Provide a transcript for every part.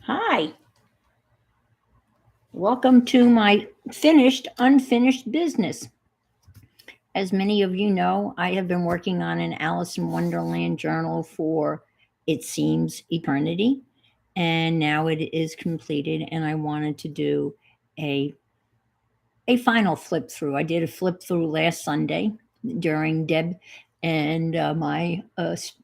Hi, welcome to my finished, unfinished business. As many of you know, I have been working on an Alice in Wonderland journal for, it seems, eternity. And now it is completed, and I wanted to do a, a final flip through. I did a flip through last Sunday during Deb and my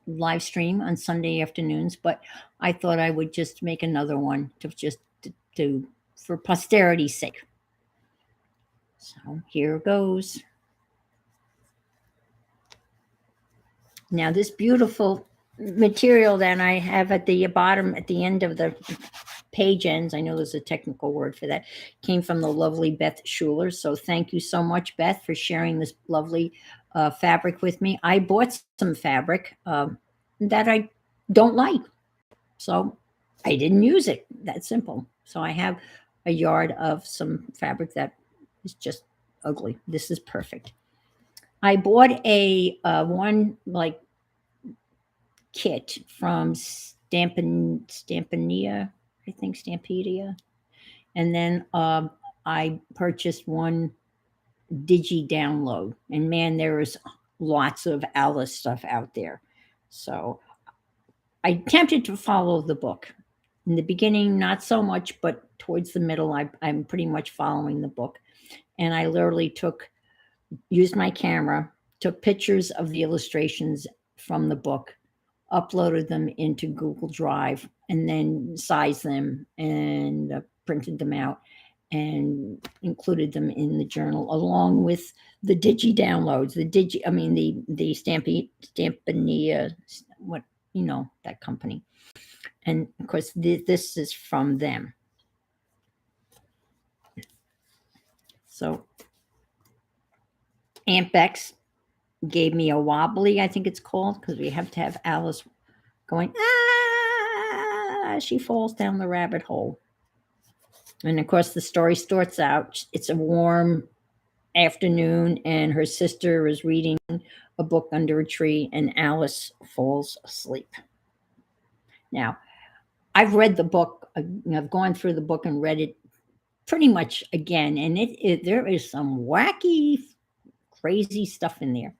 live stream on Sunday afternoons, but I thought I would just make another one to for posterity's sake. So here goes. Now this beautiful material that I have at the bottom, at the end of the page ends, I know there's a technical word for that, came from the lovely Beth Schuler. So thank you so much, Beth, for sharing this lovely fabric with me. I bought some fabric that I don't like. So I didn't use it. That simple. So I have a yard of some fabric that is just ugly. This is perfect. I bought a one like kit from Stampania, I think Stampedia, and then I purchased one Digi download. And man, there is lots of Alice stuff out there. So I attempted to follow the book. In the beginning, not so much, but towards the middle, I'm pretty much following the book. And I literally used my camera, took pictures of the illustrations from the book, uploaded them into Google Drive, and then sized them and printed them out and included them in the journal along with the digi downloads, the Stampania, what, that company. And of course, this is from them. So Ampex gave me a wobbly, I think it's called, because we have to have Alice going, she falls down the rabbit hole. And of course, the story starts out, it's a warm afternoon, and her sister is reading a book under a tree, and Alice falls asleep. Now, I've read the book, I've gone through the book and read it pretty much again, and there is some wacky, crazy stuff in there.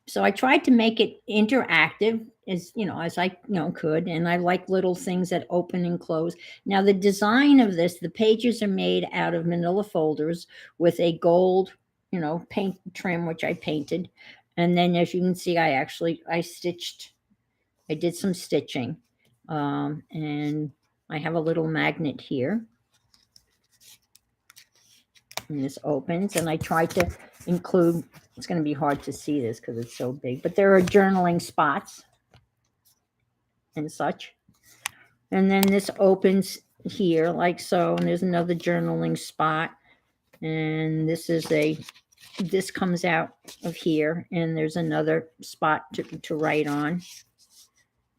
So I tried to make it interactive as I could, and I like little things that open and close. Now the design of this, the pages are made out of manila folders with a gold paint trim, which I painted. And then, as you can see, I did some stitching, and I have a little magnet here, and this opens, and I tried to include, it's going to be hard to see this because it's so big, but there are journaling spots and such. And then this opens here like so, and there's another journaling spot. And this comes out of here, and there's another spot to write on.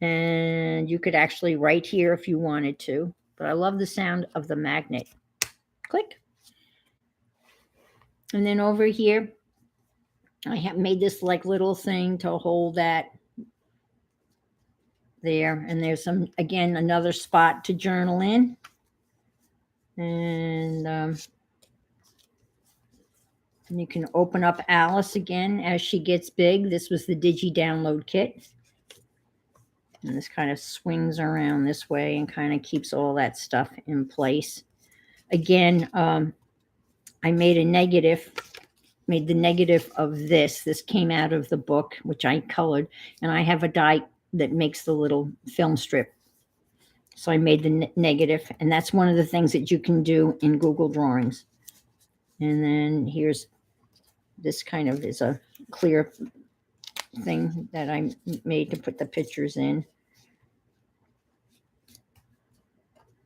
And you could actually write here if you wanted to, but I love the sound of the magnet. Click. And then over here, I have made this like little thing to hold that there. And there's another spot to journal in. And you can open up Alice again as she gets big. This was the Digi download kit. And this kind of swings around this way and kind of keeps all that stuff in place. Again, I made the negative of this. This came out of the book, which I colored, and I have a die that makes the little film strip. So I made the negative, and that's one of the things that you can do in Google Drawings. And then here's this kind of is a clear thing that I made to put the pictures in.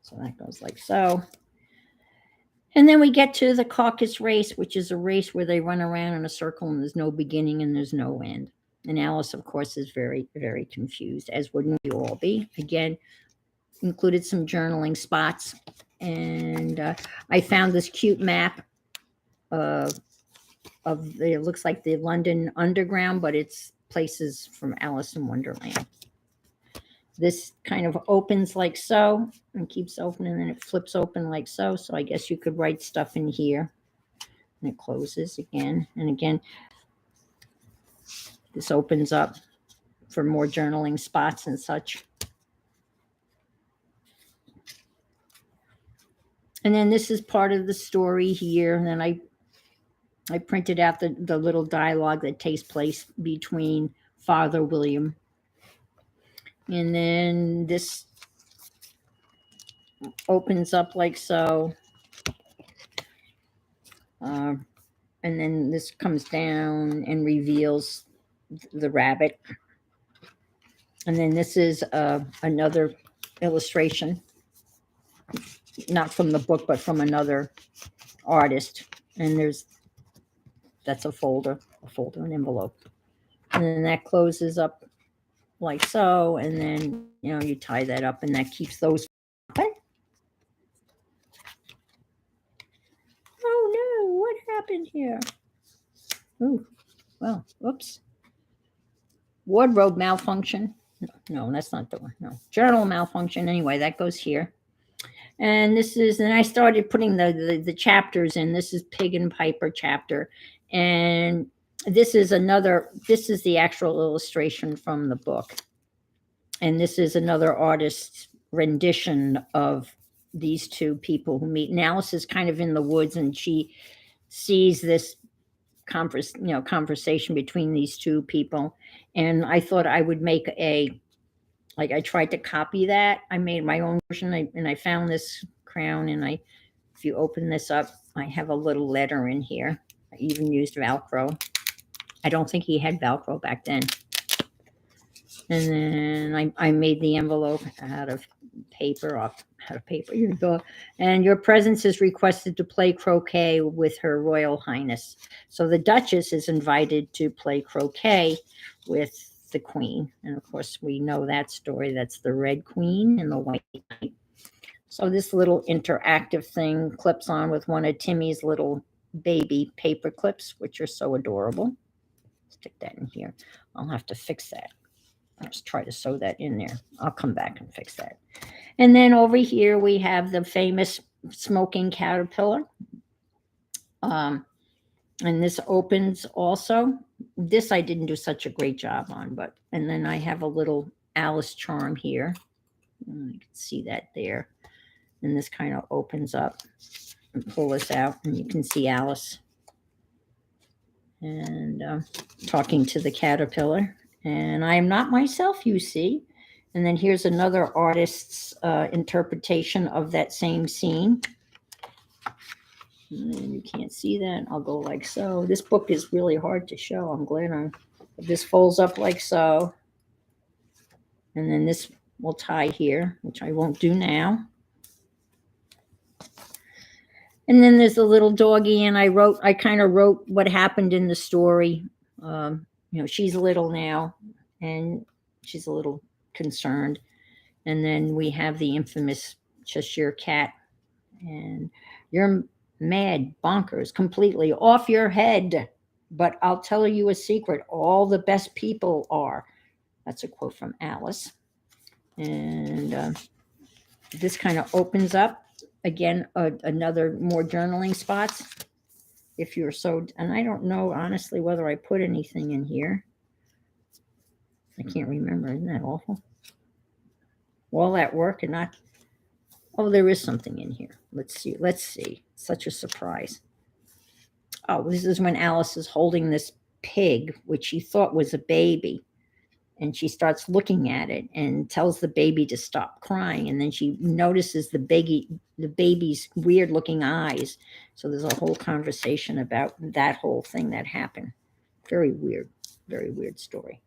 So that goes like so. And then we get to the Caucus Race, which is a race where they run around in a circle and there's no beginning and there's no end. And Alice, of course, is very, very confused, as wouldn't you all be. Again, included some journaling spots. And I found this cute map it looks like the London Underground, but it's places from Alice in Wonderland. This kind of opens like so and keeps open, and then it flips open like so. So I guess you could write stuff in here. And it closes again and again. This opens up for more journaling spots and such. And then this is part of the story here. And then I printed out the little dialogue that takes place between Father William. And then this opens up like so. And then this comes down and reveals the rabbit. And then this is another illustration, not from the book, but from another artist. And that's a folder, an envelope. And then that closes up like so. And then, you tie that up and that keeps those open. Oh no, what happened here? Oh, well, whoops. Wardrobe malfunction. No, that's not the one. No, journal malfunction. Anyway, that goes here. And I started putting the chapters in. This is Pig and Piper chapter. And this is the actual illustration from the book. And this is another artist's rendition of these two people who meet. And Alice is kind of in the woods and she sees this conversation between these two people. And I thought I would make I tried to copy that. I made my own version and I found this crown and if you open this up, I have a little letter in here. I even used Velcro. I don't think he had Velcro back then. And then I made the envelope out of paper. Here you go. And your presence is requested to play croquet with Her Royal Highness. So the Duchess is invited to play croquet with the Queen. And of course, we know that story. That's the Red Queen and the White Knight. So this little interactive thing clips on with one of Timmy's little baby paper clips, which are so adorable. Stick that in here. I'll have to fix that. I'll just try to sew that in there. I'll come back and fix that. And then over here we have the famous smoking caterpillar. And this opens also. This I didn't do such a great job on, and then I have a little Alice charm here. You can see that there. And this kind of opens up and pull this out and you can see Alice and talking to the caterpillar. And I am not myself, you see. And then here's another artist's interpretation of that same scene. And you can't see that. I'll go like so. This book is really hard to show. I'm glad this folds up like so. And then this will tie here, which I won't do now. And then there's a little doggy, and I kind of wrote what happened in the story. She's little now, and she's a little concerned. And then we have the infamous Cheshire Cat, and you're mad, bonkers, completely off your head. But I'll tell you a secret. All the best people are. That's a quote from Alice. And this kind of opens up. Again, another more journaling spots. If you're and I don't know, honestly, whether I put anything in here. I can't remember. Isn't that awful? All that work and not. Oh, there is something in here. Let's see. Such a surprise. Oh, this is when Alice is holding this pig, which she thought was a baby. And she starts looking at it and tells the baby to stop crying. And then she notices the baby's weird looking eyes. So there's a whole conversation about that whole thing that happened. Very weird story.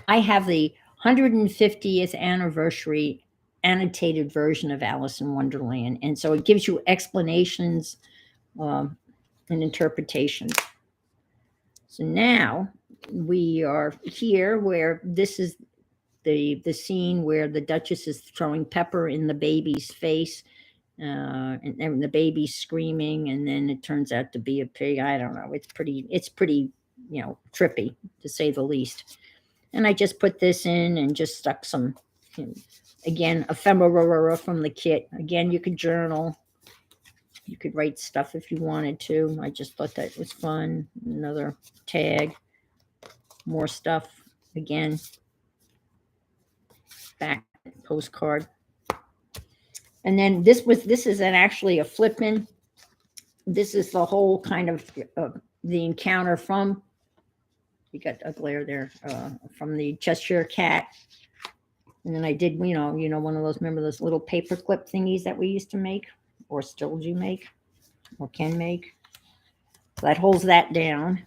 I have the 150th anniversary annotated version of Alice in Wonderland. And so it gives you explanations and interpretations. So now we are here where this is the scene where the Duchess is throwing pepper in the baby's face, and the baby's screaming, and then it turns out to be a pig. I don't know. It's pretty, trippy, to say the least. And I just put this in and just stuck some, again, ephemera from the kit. Again, you could journal. You could write stuff if you wanted to. I just thought that was fun. Another tag. More stuff. Again, back postcard. And then this is actually a flip-in. This is the whole kind of the encounter from, you got a glare there, from the Cheshire Cat. And then I did, one of those, remember those little paper clip thingies that we used to make, or still do make, or can make. That holds that down.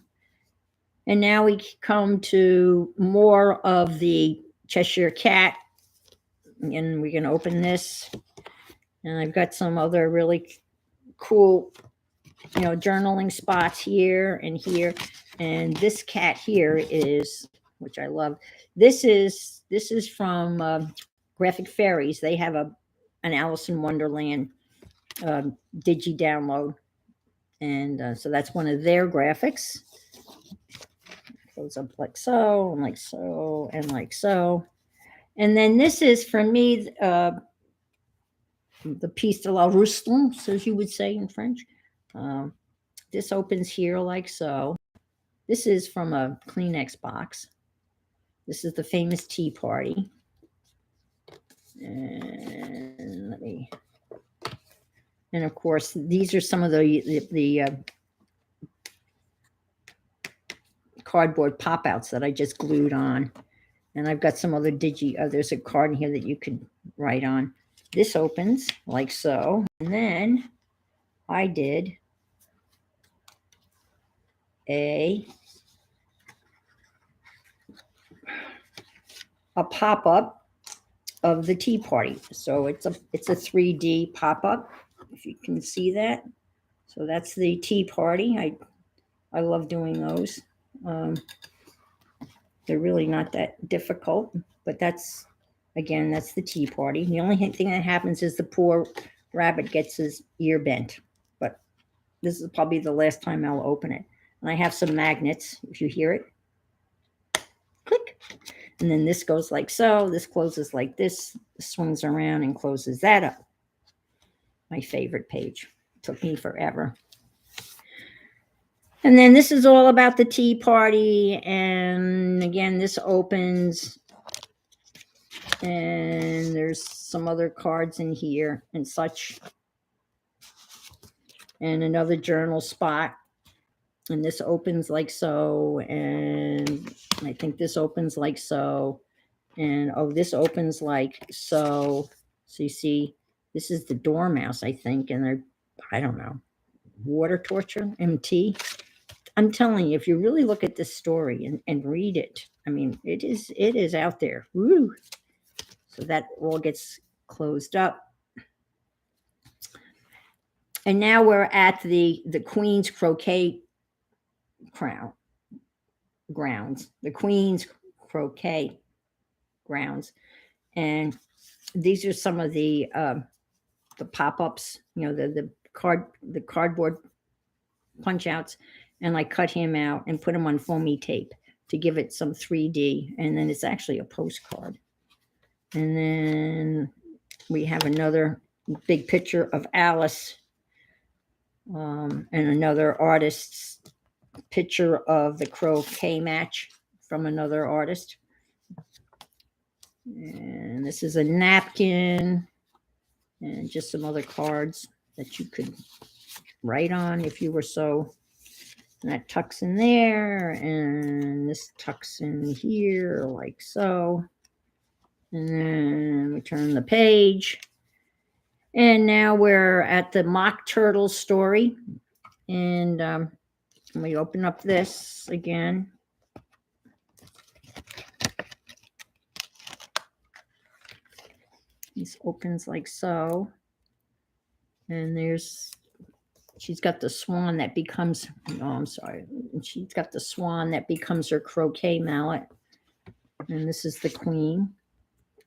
And now we come to more of the Cheshire Cat. And we're going to open this. And I've got some other really cool, journaling spots here and here. And this cat here is, which I love. This is from Graphic Fairies. They have an Alice in Wonderland digi download. And so that's one of their graphics. Goes up like so, and like so, and like so. And then this is, for me, the piece de la resistance, as you would say in French. This opens here like so. This is from a Kleenex box. This is the famous Tea Party. And of course, these are some of the cardboard pop-outs that I just glued on. And I've got some other there's a card in here that you could write on. This opens like so. And then I did a pop-up of the Tea Party. So it's a 3D pop-up, if you can see that. So that's the Tea Party. I love doing those. They're really not that difficult, but that's the Tea Party. The only thing that happens is the poor rabbit gets his ear bent, but this is probably the last time I'll open it. And I have some magnets, if you hear it. Click. And then this goes like so. This closes like this, swings around and closes that up. My favorite page. Took me forever. And then this is all about the Tea Party. And again, this opens. And there's some other cards in here and such. And another journal spot. And this opens like so. And I think this opens like so. And this opens like so. So you see, this is the Dormouse, I think. And they're, I don't know, water torture, MT. I'm telling you, if you really look at this story and read it, I mean, it is out there. Woo. So that all gets closed up. And now we're at the Queen's Croquet grounds. The Queen's Croquet grounds. And these are some of the pop-ups, the cardboard punch outs. And I cut him out and put him on foamy tape to give it some 3D. And then it's actually a postcard. And then we have another big picture of Alice, and another artist's picture of the croquet match from another artist. And this is a napkin and just some other cards that you could write on if you were so. And that tucks in there, and this tucks in here like so. And then we turn the page. And now we're at the Mock Turtle story. And we open up this again. This opens like so. And she's got the swan that becomes, she's got the swan that becomes her croquet mallet. And this is the Queen.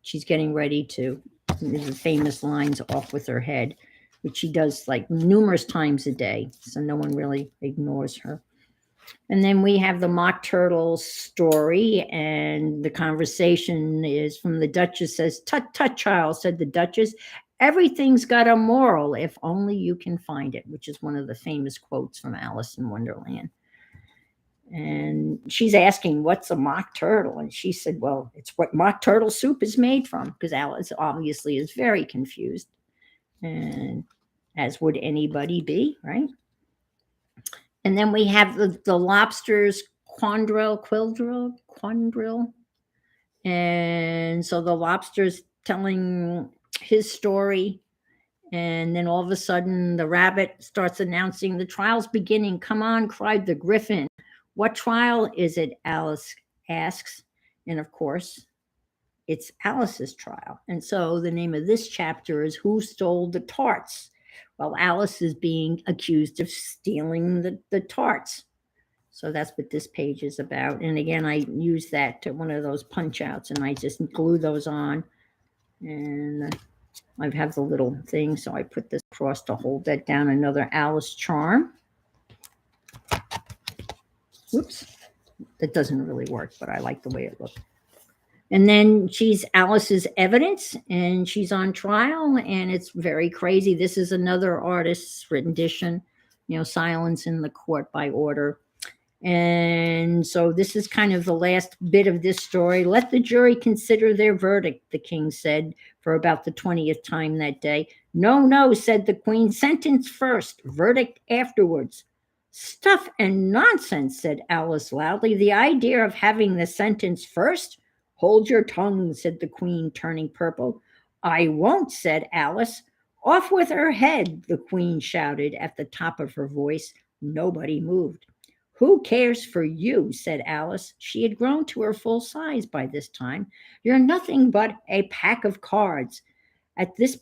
She's getting ready to, the famous lines, off with her head, which she does like numerous times a day. So no one really ignores her. And then we have the Mock Turtle story, and the conversation is from the Duchess says, "Tut, tut, child," said the Duchess. "Everything's got a moral if only you can find it," which is one of the famous quotes from Alice in Wonderland. And she's asking, "What's a mock turtle?" And she said, "Well, it's what mock turtle soup is made from," because Alice obviously is very confused, and as would anybody be, right? And then we have the lobsters, quandrill. And so the lobster's telling his story. And then all of a sudden, the rabbit starts announcing, "The trial's beginning. Come on," cried the griffin. "What trial is it?" Alice asks. And of course, it's Alice's trial. And so the name of this chapter is "Who Stole the Tarts?" Well, Alice is being accused of stealing the tarts. So that's what this page is about. And again, I use that to one of those punch outs, and I just glue those on. And I have the little thing, so I put this across to hold that down. Another Alice charm. Whoops. That doesn't really work, but I like the way it looks. And then she's Alice's evidence, and she's on trial, and it's very crazy. This is another artist's rendition, Silence in the Court by Order. And so this is kind of the last bit of this story. "Let the jury consider their verdict," the king said for about the 20th time that day. "No, no," said the queen. "Sentence first, verdict afterwards." "Stuff and nonsense," said Alice loudly. "The idea of having the sentence first." "Hold your tongue," said the queen, turning purple. "I won't," said Alice. "Off with her head," the queen shouted at the top of her voice. Nobody moved. "Who cares for you?" said Alice. She had grown to her full size by this time. "You're nothing but a pack of cards." At this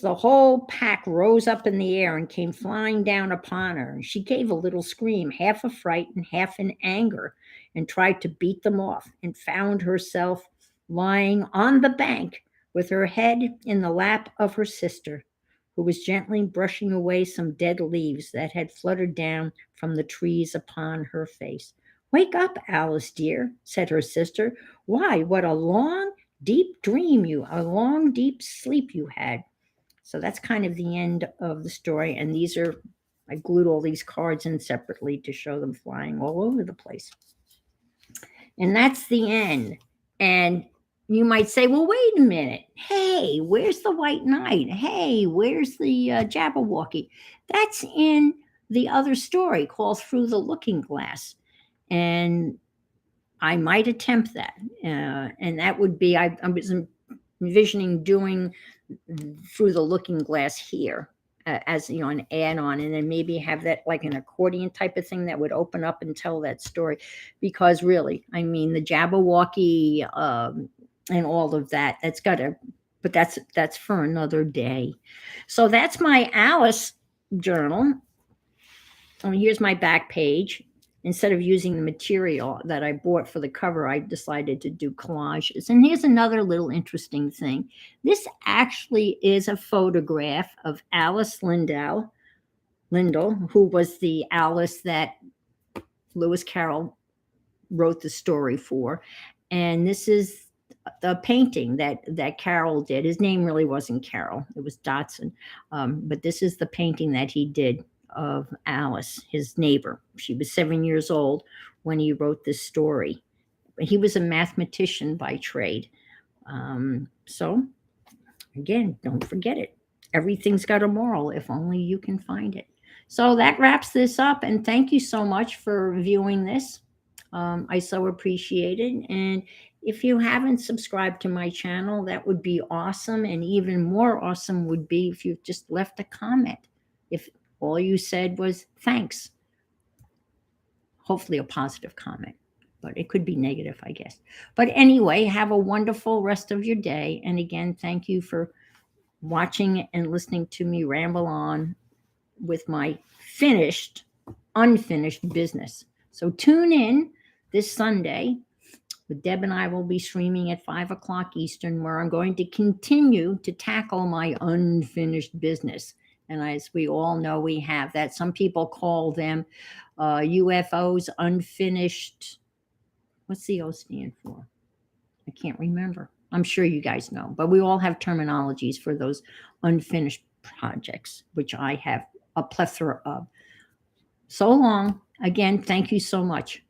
the whole pack rose up in the air and came flying down upon her. She gave a little scream, half of fright and half in anger, and tried to beat them off, and found herself lying on the bank with her head in the lap of her sister, who was gently brushing away some dead leaves that had fluttered down from the trees upon her face. "Wake up, Alice dear," said her sister. "Why, what a long, deep a long, deep sleep you had." So that's kind of the end of the story. And I glued all these cards in separately to show them flying all over the place. And that's the end. And you might say, "Well, wait a minute. Hey, where's the White Knight? Hey, where's the Jabberwocky?" That's in the other story called Through the Looking Glass. And I might attempt that. And that would be, I was envisioning doing Through the Looking Glass here as an add-on, and then maybe have that like an accordion type of thing that would open up and tell that story. Because really, I mean, the Jabberwocky and all of that, but that's for another day. So that's my Alice journal. Here's my back page. Instead of using the material that I bought for the cover, I decided to do collages. And here's another little interesting thing. This actually is a photograph of Alice Lindell, who was the Alice that Lewis Carroll wrote the story for. And this is the painting that Carroll did. His name really wasn't Carroll, it was Dotson. But this is the painting that he did of Alice, his neighbor. She was 7 years old when he wrote this story. He was a mathematician by trade. So, again, don't forget it. Everything's got a moral if only you can find it. So that wraps this up, and thank you so much for viewing this. I so appreciate it. And if you haven't subscribed to my channel, that would be awesome. And even more awesome would be if you just left a comment. If all you said was thanks. Hopefully a positive comment, but it could be negative, I guess. But anyway, have a wonderful rest of your day. And again, thank you for watching and listening to me ramble on with my unfinished business. So tune in this Sunday. Deb and I will be streaming at 5 o'clock Eastern, where I'm going to continue to tackle my unfinished business. And as we all know, we have that. Some people call them UFOs, unfinished. What's the O stand for? I can't remember. I'm sure you guys know, but we all have terminologies for those unfinished projects, which I have a plethora of. So long. Again, thank you so much.